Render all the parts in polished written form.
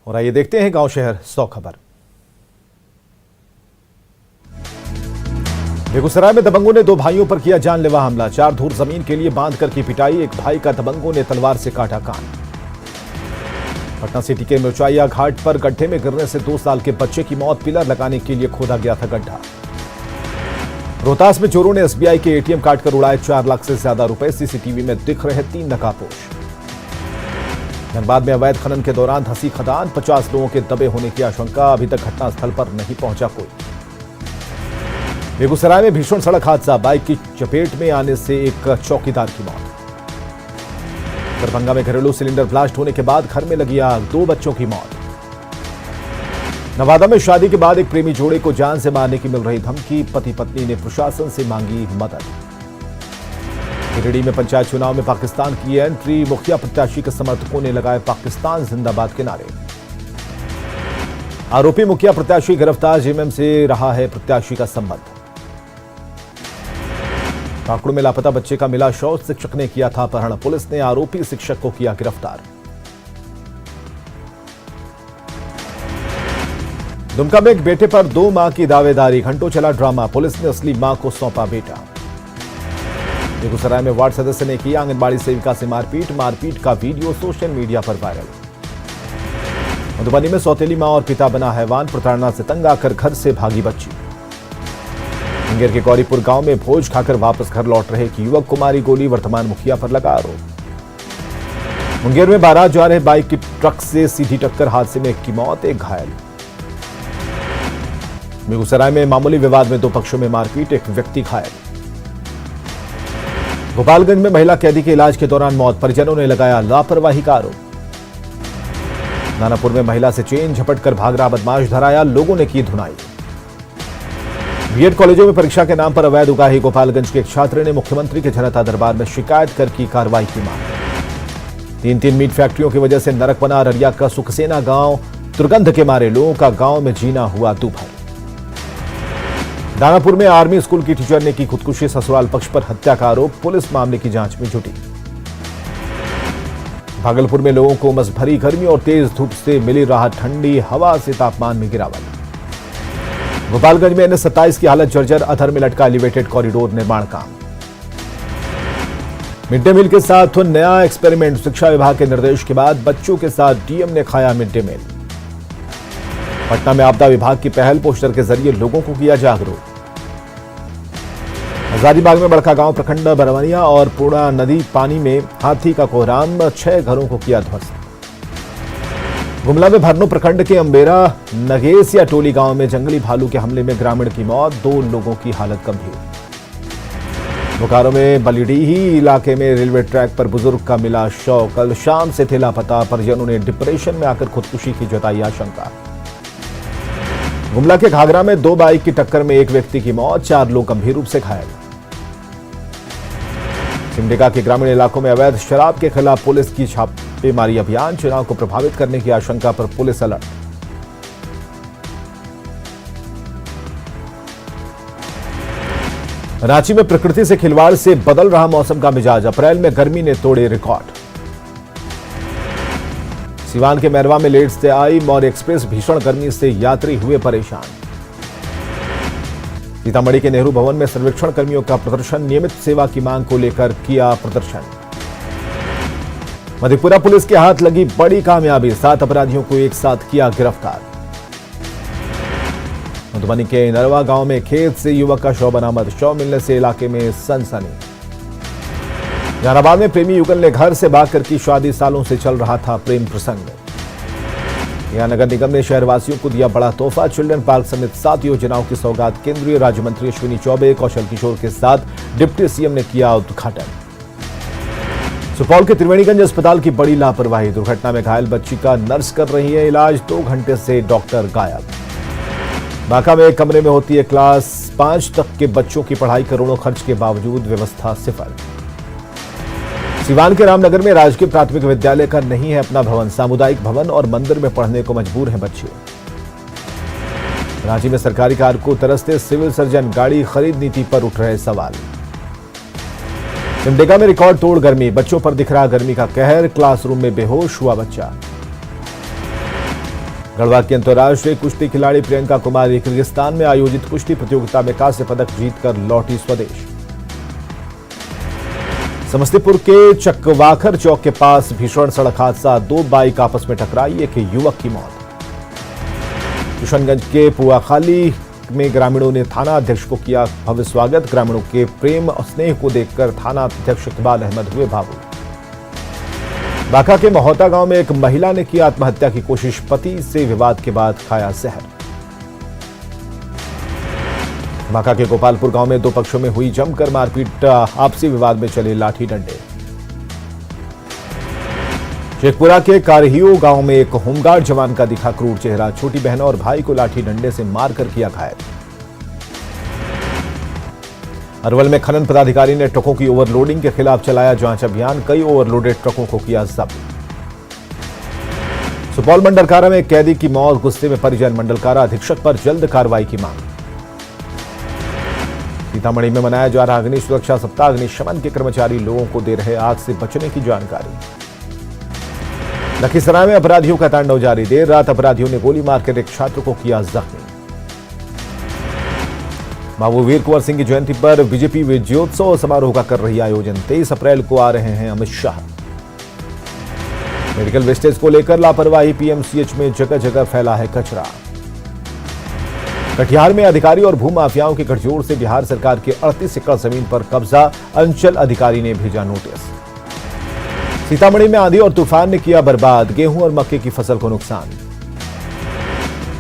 और आइए देखते हैं गांव शहर 100 खबर। बेगूसराय में दबंगों ने दो भाइयों पर किया जानलेवा हमला। 4 धूर जमीन के लिए बांध कर की पिटाई। एक भाई का दबंगों ने तलवार से काटा कान। पटना सिटी के मिर्चाइया घाट पर गड्ढे में गिरने से 2 साल के बच्चे की मौत। पिलर लगाने के लिए खोदा गया था गड्ढा। रोहतास में चोरों ने एसबीआई के एटीएम काट कर उड़ाए 4 लाख से ज्यादा रुपए। सीसीटीवी में दिख रहे 3 नकाबपोश। धनबाद में अवैध खनन के दौरान धंसी खदान। 50 लोगों के दबे होने की आशंका। अभी तक घटनास्थल पर नहीं पहुंचा कोई। बेगूसराय में भीषण सड़क हादसा। बाइक की चपेट में आने से एक चौकीदार की मौत। दरभंगा में घरेलू सिलेंडर ब्लास्ट होने के बाद घर में लगी आग। 2 बच्चों की मौत। नवादा में शादी के बाद एक प्रेमी जोड़े को जान से मारने की मिल रही धमकी। पति पत्नी ने प्रशासन से मांगी मदद। गिरिडीह में पंचायत चुनाव में पाकिस्तान की एंट्री। मुखिया प्रत्याशी के समर्थकों ने लगाए पाकिस्तान जिंदाबाद के नारे। आरोपी मुखिया प्रत्याशी गिरफ्तार। जेएमएम से रहा है प्रत्याशी का संबंध। कांकुड़ में लापता बच्चे का मिला शव। शिक्षक ने किया था अपहरण। पुलिस ने आरोपी शिक्षक को किया गिरफ्तार। दुमका में एक बेटे पर 2 मां की दावेदारी। घंटों चला ड्रामा। पुलिस ने असली मां को सौंपा बेटा। बेगूसराय में वार्ड सदस्य ने की आंगनबाड़ी सेविका से मारपीट। मारपीट का वीडियो सोशल मीडिया पर वायरल। मधुबनी में सौतेली मां और पिता बना हैवान। प्रताड़ना से तंग आकर घर से भागी बच्ची। मुंगेर के गौरीपुर गांव में भोज खाकर वापस घर लौट रहे एक युवक को मारी गोली। वर्तमान मुखिया पर लगा आरोप। मुंगेर में बारात जा रहे बाइक की ट्रक से सीधी टक्कर। हादसे में एक की मौत, एक घायल। बेगूसराय में मामूली विवाद में 2 पक्षों में मारपीट। एक व्यक्ति घायल। गोपालगंज में महिला कैदी के इलाज के दौरान मौत। परिजनों ने लगाया लापरवाही का आरोप। दानापुर में महिला से चेन झपटकर भाग रहा बदमाश धराया। लोगों ने की धुनाई। बीएड कॉलेजों में परीक्षा के नाम पर अवैध उगाही। गोपालगंज के एक छात्र ने मुख्यमंत्री के जनता दरबार में शिकायत कर की कार्रवाई की मांग। 3 मीट फैक्ट्रियों की वजह से नरक बना अररिया का सुखसेना गांव। दुर्गंध के मारे लोगों का गांव में जीना हुआ दूभर। दानापुर में आर्मी स्कूल की टीचर ने की खुदकुशी। ससुराल पक्ष पर हत्या का आरोप। पुलिस मामले की जांच में जुटी। भागलपुर में लोगों को उमस भरी गर्मी और तेज धूप से मिली राहत। ठंडी हवा से तापमान में गिरावट। गोपालगंज में NH-27 की हालत जर्जर। अधर में लटका एलिवेटेड कॉरिडोर निर्माण काम। मिड डे मील के साथ नया एक्सपेरिमेंट। शिक्षा विभाग के निर्देश के बाद बच्चों के साथ डीएम ने खाया मिड डे मील। पटना में आपदा विभाग की पहल। पोस्टर के जरिए लोगों को किया जागरूक। हजारीबाग में बड़कागांव प्रखंड बरवनिया और पूर्णा नदी पानी में। हाथी का कोहराम। 6 घरों को किया ध्वस्त। गुमला में भरनो प्रखंड के अंबेरा नगेसिया टोली गांव में जंगली भालू के हमले में ग्रामीण की मौत। 2 लोगों की हालत गंभीर। बोकारो में बलिडीही इलाके में रेलवे ट्रैक पर बुजुर्ग का मिला शव। कल शाम से थे लापता। परिजनों ने डिप्रेशन में आकर खुदकुशी की जताई आशंका। गुमला के घाघरा में 2 बाइक की टक्कर में एक व्यक्ति की मौत। 4 लोग गंभीर रूप से घायल। सिमडेगा के ग्रामीण इलाकों में अवैध शराब के खिलाफ पुलिस की छापेमारी अभियान। चुनाव को प्रभावित करने की आशंका पर पुलिस अलर्ट। रांची में प्रकृति से खिलवाड़ से बदल रहा मौसम का मिजाज। अप्रैल में गर्मी ने तोड़े रिकॉर्ड। सिवान के मैरवा में लेट से आई मौर्य एक्सप्रेस। भीषण गर्मी से यात्री हुए परेशान। सीतामढ़ी के नेहरू भवन में सर्वेक्षण कर्मियों का प्रदर्शन। नियमित सेवा की मांग को लेकर किया प्रदर्शन। मधेपुरा पुलिस के हाथ लगी बड़ी कामयाबी। 7 अपराधियों को एक साथ किया गिरफ्तार। मधुबनी के नरवा गांव में खेत से युवक का शव बरामद। शव मिलने से इलाके में सनसनी। जहानाबाद में प्रेमी युगल ने घर से भागकर की शादी। सालों से चल रहा था प्रेम प्रसंग। यहां नगर निगम ने शहरवासियों को दिया बड़ा तोहफा। चिल्ड्रन पार्क समेत 7 योजनाओं की सौगात। केंद्रीय राज्य मंत्री अश्विनी चौबे, कौशल किशोर के साथ डिप्टी सीएम ने किया उद्घाटन। सुपौल के त्रिवेणीगंज अस्पताल की बड़ी लापरवाही। दुर्घटना में घायल बच्ची का नर्स कर रही है इलाज। 2 घंटे से डॉक्टर गायब। बांका में एक कमरे में होती है क्लास 5 तक के बच्चों की पढ़ाई। करोड़ों खर्च के बावजूद व्यवस्था सिफर। सिवान के रामनगर में राजकीय प्राथमिक विद्यालय का नहीं है अपना भवन। सामुदायिक भवन और मंदिर में पढ़ने को मजबूर हैं बच्चे। रांची में सरकारी कार को तरसते सिविल सर्जन। गाड़ी खरीद नीति पर उठ रहे सवाल। सिमडेगा में रिकॉर्ड तोड़ गर्मी। बच्चों पर दिख रहा गर्मी का कहर। क्लासरूम में बेहोश हुआ बच्चा। गढ़वा की अंतर्राष्ट्रीय कुश्ती खिलाड़ी प्रियंका कुमारी किर्गिस्तान में आयोजित कुश्ती प्रतियोगिता में कांस्य पदक जीतकर लौटी स्वदेश। समस्तीपुर के चकवाखर चौक के पास भीषण सड़क हादसा, 2 बाइक आपस में टकराई, एक युवक की मौत। किशनगंज के पुआखाली में ग्रामीणों ने थाना अध्यक्ष को किया भव्य स्वागत, ग्रामीणों के प्रेम और स्नेह को देखकर थाना अध्यक्ष इकबाल अहमद हुए भावुक। बांका के महोता गांव में एक महिला ने की आत्महत्या की कोशिश, पति से विवाद के बाद खाया जहर। बांका के गोपालपुर गांव में 2 पक्षों में हुई जमकर मारपीट, आपसी विवाद में चले लाठी डंडे। शेखपुरा के कारहियो गांव में एक होमगार्ड जवान का दिखा क्रूर चेहरा, छोटी बहन और भाई को लाठी डंडे से मारकर किया घायल। अरवल में खनन पदाधिकारी ने ट्रकों की ओवरलोडिंग के खिलाफ चलाया जांच अभियान, कई ओवरलोडेड ट्रकों को किया जब्त। सुपौल मंडलकारा में एक कैदी की मौत, गुस्से में परिजन, मंडलकारा अधीक्षक पर जल्द कार्रवाई की मांग। सीतामढ़ी में मनाया जा रहा अग्नि सुरक्षा सप्ताह, अग्निशमन के कर्मचारी लोगों को दे रहे आग से बचने की जानकारी। लखीसराय में अपराधियों का तांडव जारी, देर रात अपराधियों ने गोली मारकर एक छात्र को किया जख्मी। बाबू वीर कुंवर सिंह की जयंती पर बीजेपी विजयोत्सव समारोह का कर रही आयोजन, 23 अप्रैल को आ रहे हैं अमित शाह। मेडिकल वेस्टेज को लेकर लापरवाही, पीएमसीएच में जगह जगह फैला है कचरा। कटिहार में अधिकारी और भूमाफियाओं के गठजोड़ से बिहार सरकार के 38 एकड़ जमीन पर कब्जा, अंचल अधिकारी ने भेजा नोटिस। सीतामढ़ी में आंधी और तूफान ने किया बर्बाद, गेहूं और मक्के की फसल को नुकसान।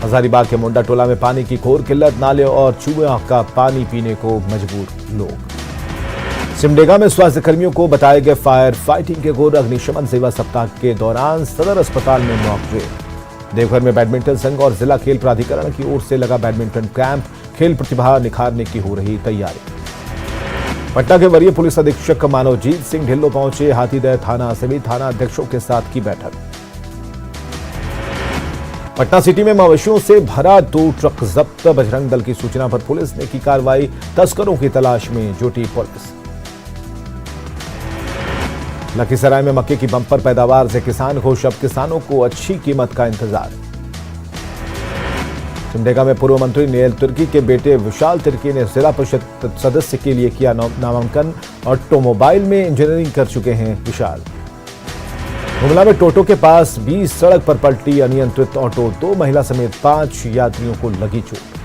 हजारीबाग के मुंडा टोला में पानी की घोर किल्लत, नाले और चूहों का पानी पीने को मजबूर लोग। सिमडेगा में स्वास्थ्य कर्मियों को बताए गए फायर फाइटिंग के घोर, अग्निशमन सेवा सप्ताह के दौरान सदर अस्पताल में मॉक ड्रिल। देवघर में बैडमिंटन संघ और जिला खेल प्राधिकरण की ओर से लगा बैडमिंटन कैंप, खेल प्रतिभा निखारने की हो रही तैयारी। पटना के वरीय पुलिस अधीक्षक मानवजीत सिंह ढिल्लो पहुंचे, हाथीदह थाना सभी थाना अध्यक्षों के साथ की बैठक। पटना सिटी में मवेशियों से भरा 2 ट्रक जब्त, बजरंग दल की सूचना पर पुलिस ने की कार्रवाई, तस्करों की तलाश में जुटी पुलिस। लखीसराय में मक्के की बंपर पैदावार से किसान खुश, अब किसानों को अच्छी कीमत का इंतजार। सिमडेगा में पूर्व मंत्री नेल तिर्की के बेटे विशाल तिर्की ने जिला परिषद सदस्य के लिए किया नामांकन, ऑटोमोबाइल में इंजीनियरिंग कर चुके हैं विशाल। गुमला में टोटो के पास 20 सड़क पर पलटी अनियंत्रित ऑटो, 2 महिला समेत 5 यात्रियों को लगी चोट।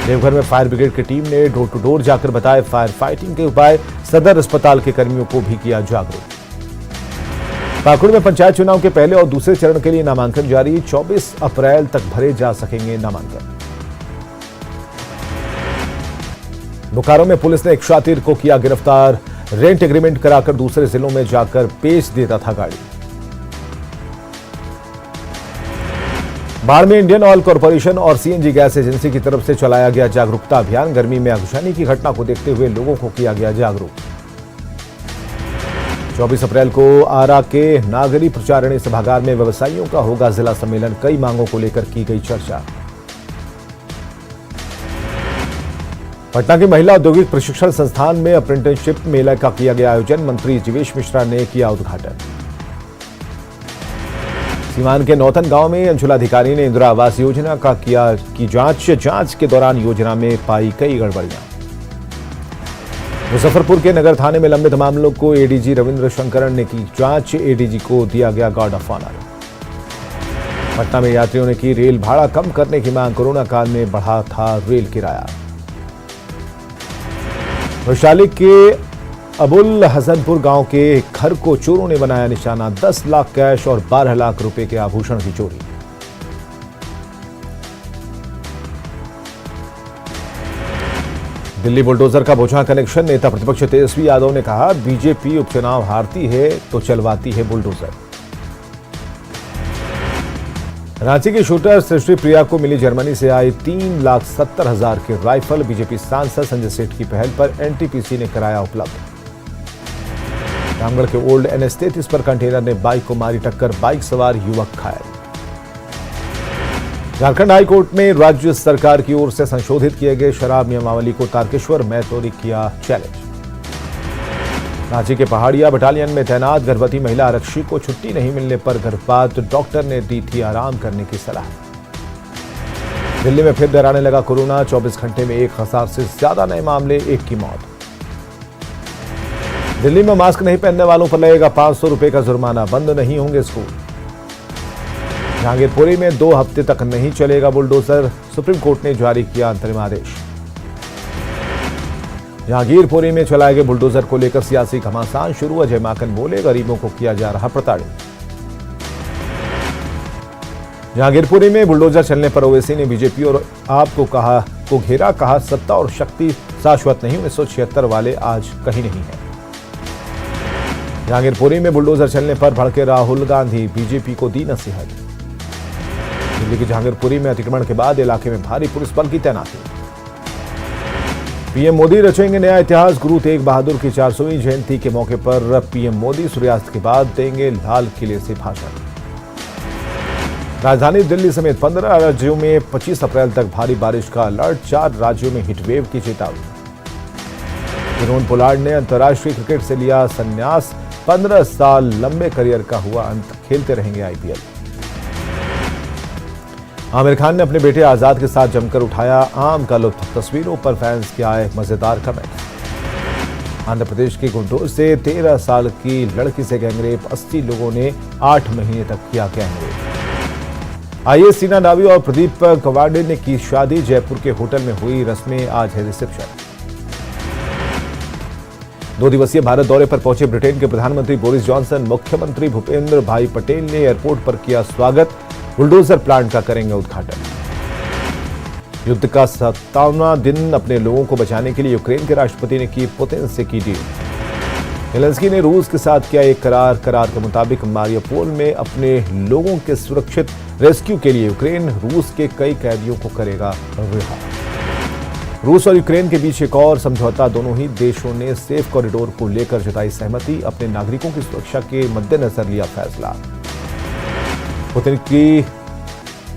देवघर में फायर ब्रिगेड की टीम ने डोर टू डोर जाकर बताए फायर फाइटिंग के उपाय, सदर अस्पताल के कर्मियों को भी किया जागरूक। पाकुड़ में पंचायत चुनाव के पहले और दूसरे चरण के लिए नामांकन जारी, 24 अप्रैल तक भरे जा सकेंगे नामांकन। बोकारो में पुलिस ने एक शातिर को किया गिरफ्तार, रेंट एग्रीमेंट कराकर दूसरे जिलों में जाकर बेच देता था गाड़ी। बाढ़ में इंडियन ऑयल कॉर्पोरेशन और सीएनजी गैस एजेंसी की तरफ से चलाया गया जागरूकता अभियान, गर्मी में आगजनी की घटना को देखते हुए लोगों को किया गया जागरूक। 24 अप्रैल को आरा के नागरी प्रचारणी सभागार में व्यवसायियों का होगा जिला सम्मेलन, कई मांगों को लेकर की गई चर्चा। पटना की महिला औद्योगिक प्रशिक्षण संस्थान में अप्रेंटिसशिप मेला का किया गया आयोजन, मंत्री जीवेश मिश्रा ने किया उद्घाटन। सीवान के नौतन गांव में अंचलाधिकारी ने इंदिरा आवास योजना का किया की जांच के दौरान योजना में पाई कई गड़बड़ियां। मुजफ्फरपुर के नगर थाने में लंबित मामलों को एडीजी रविंद्र शंकरन ने की जांच, एडीजी को दिया गया गार्ड ऑफ ऑनर। पटना में यात्रियों ने की रेल भाड़ा कम करने की मांग, कोरोना काल में बढ़ा था रेल किराया। वैशाली के अबुल हसनपुर गांव के घर को चोरों ने बनाया निशाना, 10 लाख कैश और 12 लाख रुपए के आभूषण की चोरी। दिल्ली बुलडोजर का बोझा कनेक्शन, नेता प्रतिपक्ष तेजस्वी यादव ने कहा बीजेपी उपचुनाव हारती है तो चलवाती है बुलडोजर। रांची की शूटर सृष्टि प्रिया को मिली जर्मनी से आई 3,70,000 की राइफल, बीजेपी सांसद संजय सेठ की पहल पर एनटीपीसी ने कराया उपलब्ध। रामगढ़ के ओल्ड NH-33 पर कंटेनर ने बाइक को मारी टक्कर, बाइक सवार युवक घायल। झारखंड हाईकोर्ट में राज्य सरकार की ओर से संशोधित किए गए शराब नियमावली को तारकेश्वर महतो ने किया चैलेंज। रांची के पहाड़िया बटालियन में तैनात गर्भवती महिला आरक्षी को छुट्टी नहीं मिलने पर गर्भपात डॉक्टर ने दी थी आराम करने की सलाह। दिल्ली में फिर डराने लगा कोरोना, 24 घंटे में 1000 से ज्यादा नए मामले, 1 की मौत। दिल्ली में मास्क नहीं पहनने वालों पर लगेगा 500 रुपए का जुर्माना, बंद नहीं होंगे स्कूल। जहांगीरपुरी में 2 हफ्ते तक नहीं चलेगा बुलडोजर, सुप्रीम कोर्ट ने जारी किया अंतरिम आदेश। जहांगीरपुरी में चलाए गए बुलडोजर को लेकर सियासी घमासान शुरू, अजय माकन बोले गरीबों को किया जा रहा प्रताड़ित। जहांगीरपुरी में बुलडोजर चलने पर ओवैसी ने बीजेपी और आप को घेरा, कहा सत्ता और शक्ति शाश्वत नहीं, 1976 वाले आज कहीं नहीं है। जहांगीरपुरी में बुलडोजर चलने पर भड़के राहुल गांधी, बीजेपी को दी नसीहत। दिल्ली की जहांगीरपुरी में अतिक्रमण के बाद इलाके में भारी पुलिस बल की तैनाती। पीएम मोदी रचेंगे नया इतिहास, गुरु तेग बहादुर की 400वीं जयंती के मौके पर पीएम मोदी सूर्यास्त के बाद देंगे लाल किले से भाषण। राजधानी दिल्ली समेत 15 राज्यों में 25 अप्रैल तक भारी बारिश का अलर्ट, 4 राज्यों में हीटवेव की चेतावनी। किरोन पोलार्ड ने अंतर्राष्ट्रीय क्रिकेट से लिया संन्यास, 15 साल लंबे करियर का हुआ अंत, खेलते रहेंगे आईपीएल। आमिर खान ने अपने बेटे आजाद के साथ जमकर उठाया आम का लुत्फ, तस्वीरों पर फैंस के आए मजेदार कमेंट। आंध्र प्रदेश के गुंटूर से 13 साल की लड़की से गैंगरेप, 80 लोगों ने 8 महीने तक किया गैंगरेप। आईएएस रीना डावी और प्रदीप कवाडे ने की शादी, जयपुर के होटल में हुई रस्में, आज है रिसेप्शन। 2 दिवसीय भारत दौरे पर पहुंचे ब्रिटेन के प्रधानमंत्री बोरिस जॉनसन, मुख्यमंत्री भूपेंद्र भाई पटेल ने एयरपोर्ट पर किया स्वागत, बुलडोजर प्लांट का करेंगे उद्घाटन। युद्ध का 57वां दिन, अपने लोगों को बचाने के लिए यूक्रेन के राष्ट्रपति ने की पुतिन से की डील। जेलेंस्की ने रूस के साथ किया एक करार के मुताबिक मारियोपोल में अपने लोगों के सुरक्षित रेस्क्यू के लिए यूक्रेन रूस के कई कैदियों को करेगा रिहा। रूस और यूक्रेन के बीच एक और समझौता, दोनों ही देशों ने सेफ कॉरिडोर को लेकर जताई सहमति, अपने नागरिकों की सुरक्षा के मद्देनजर लिया फैसला। पुतिन की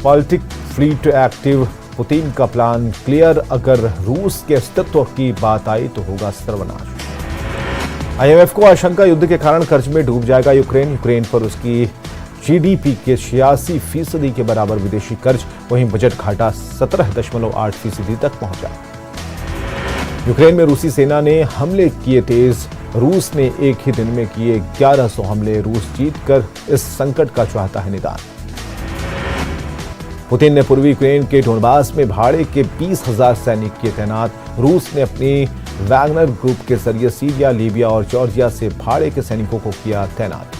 पॉलिटिक फ्लीट एक्टिव, पुतिन का प्लान क्लियर, अगर रूस के अस्तित्व की बात आई तो होगा सर्वनाश। आईएमएफ को आशंका, युद्ध के कारण कर्ज में डूब जाएगा यूक्रेन पर उसकी जीडीपी के 86% के बराबर विदेशी कर्ज, वहीं बजट घाटा 17.8% तक पहुंचा। यूक्रेन में रूसी सेना ने हमले किए तेज, रूस ने एक ही दिन में किए 1100 हमले, रूस जीतकर इस संकट का चाहता है निदान। पुतिन ने पूर्वी यूक्रेन के डोनबास में भाड़े के 20,000 सैनिक किए तैनात, रूस ने अपनी वैगनर ग्रुप के जरिए सीरिया, लीबिया और जॉर्जिया से भाड़े के सैनिकों को किया तैनात।